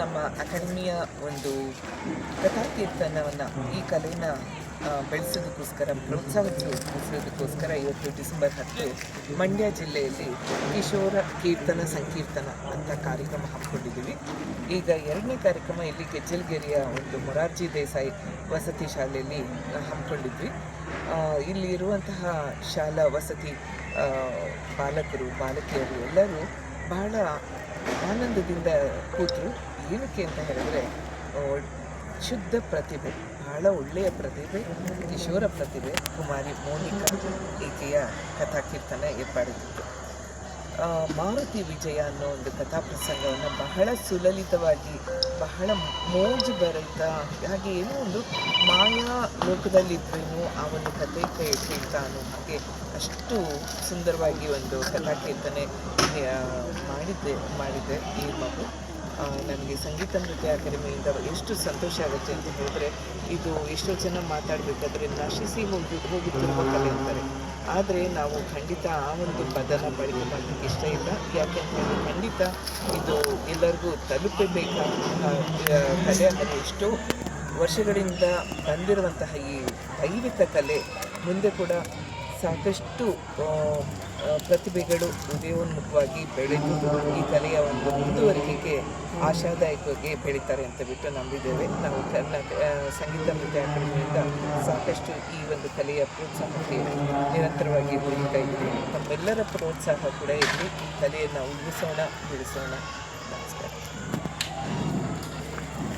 ನಮ್ಮ ಅಕಾಡೆಮಿಯ ಒಂದು ಕಥಾಕೀರ್ತನವನ್ನು ಈ ಕಲೆನ ಬೆಳೆಸೋದಕ್ಕೋಸ್ಕರ ಪ್ರೋತ್ಸಾಹಿಸೋದಕ್ಕೋಸ್ಕರ ಇವತ್ತು ಡಿಸೆಂಬರ್ 10 ಮಂಡ್ಯ ಜಿಲ್ಲೆಯಲ್ಲಿ ಕಿಶೋರ ಕೀರ್ತನ ಸಂಕೀರ್ತನ ಅಂತ ಕಾರ್ಯಕ್ರಮ ಹಮ್ಮಿಕೊಂಡಿದ್ದೀವಿ. ಈಗ 2ನೇ ಕಾರ್ಯಕ್ರಮ ಇಲ್ಲಿ ಗೆಜ್ಜಲಗೆರೆಯ ಒಂದು ಮೊರಾರ್ಜಿ ದೇಸಾಯಿ ವಸತಿ ಶಾಲೆಯಲ್ಲಿ ಹಮ್ಮಿಕೊಂಡಿದ್ವಿ. ಇಲ್ಲಿರುವಂತಹ ಶಾಲಾ ವಸತಿ ಬಾಲಕರು ಬಾಲಕಿಯರು ಎಲ್ಲರೂ ಬಹಳ ಆನಂದದಿಂದ ಕೂತರು. ಏನಕ್ಕೆ ಅಂತ ಹೇಳಿದ್ರೆ ಶುದ್ಧ ಪ್ರತಿಭೆ, ಬಹಳ ಒಳ್ಳೆಯ ಪ್ರತಿಭೆ, ಕಿಶೋರ ಪ್ರತಿಭೆ ಕುಮಾರಿ ಮೋನಿಕಾ ಈಕೆಯ ಕಥಾಕೀರ್ತನ ಏರ್ಪಡಿಸಿತ್ತು. ಮಾರುತಿ ವಿಜಯ ಅನ್ನೋ ಒಂದು ಕಥಾಪ್ರಸಂಗವನ್ನು ಬಹಳ ಸುಲಲಿತವಾಗಿ, ಬಹಳ ಮೋಜು ಬರುತ್ತಾ, ಹಾಗೆ ಏನೋ ಒಂದು ಮಾಯಾ ಲೋಕದಲ್ಲಿದ್ರೂ ಆ ಒಂದು ಕಥೆ ಕೇಳ್ತಾ ಅನ್ನೋ ಹಾಗೆ ಅಷ್ಟು ಸುಂದರವಾಗಿ ಒಂದು ಕಥಾಕೀರ್ತನೆ ಮಾಡಿದ್ದೆ ಈ ಮಗು. ನನಗೆ ಸಂಗೀತ ನೃತ್ಯ ಅಕಾಡೆಮಿಯಿಂದ ಎಷ್ಟು ಸಂತೋಷ ಆಗುತ್ತೆ ಅಂತ ಹೇಳಿದ್ರೆ, ಇದು ಎಷ್ಟೋ ಜನ ಮಾತಾಡಬೇಕಾದ್ರೆ ನಶಿಸಿ ಹೋಗುತ್ತಿರುವ ಕಲೆ ಅಂತಾರೆ. ಆದರೆ ನಾವು ಖಂಡಿತ ಆ ಒಂದು ಪದನ ಬಳಕೆ ಮಾಡಲಿಕ್ಕೆ ಇಷ್ಟ ಇಲ್ಲ. ಯಾಕೆಂತಂದರೆ ಖಂಡಿತ ಇದು ಎಲ್ಲರಿಗೂ ತಲುಪಬೇಕಾದ ಕಲೆ. ಅಂದರೆ ಎಷ್ಟೋ ವರ್ಷಗಳಿಂದ ಬಂದಿರುವಂತಹ ಈ ದೈವಿಕ ಕಲೆ ಮುಂದೆ ಕೂಡ ಸಾಕಷ್ಟು ಪ್ರತಿಭೆಗಳು ಉದಯೋನ್ಮುಖವಾಗಿ ಬೆಳೆದು ಈ ಕಲೆಯ ಒಂದು ಮುಂದುವರಿಕೆಗೆ ಆಶಾದಾಯಕವಾಗಿ ಬೆಳೀತಾರೆ ಅಂತ ಬಿಟ್ಟು ನಂಬಿದ್ದೇವೆ. ನಾವು ಸಂಗೀತ ನೃತ್ಯ ಅಕಾಡೆಮಿಯಿಂದ ಸಾಕಷ್ಟು ಈ ಒಂದು ಕಲೆಯ ಪ್ರೋತ್ಸಾಹಕ್ಕೆ ನಿರಂತರವಾಗಿ ಬೆಳೀತಾ ಇದ್ದೀವಿ. ನಮ್ಮೆಲ್ಲರ ಪ್ರೋತ್ಸಾಹ ಕೂಡ ಇರಲಿ. ಈ ಕಲೆಯನ್ನು ಉಳಿಸೋಣ, ಬೆಳೆಸೋಣ. ನಮಸ್ಕಾರ.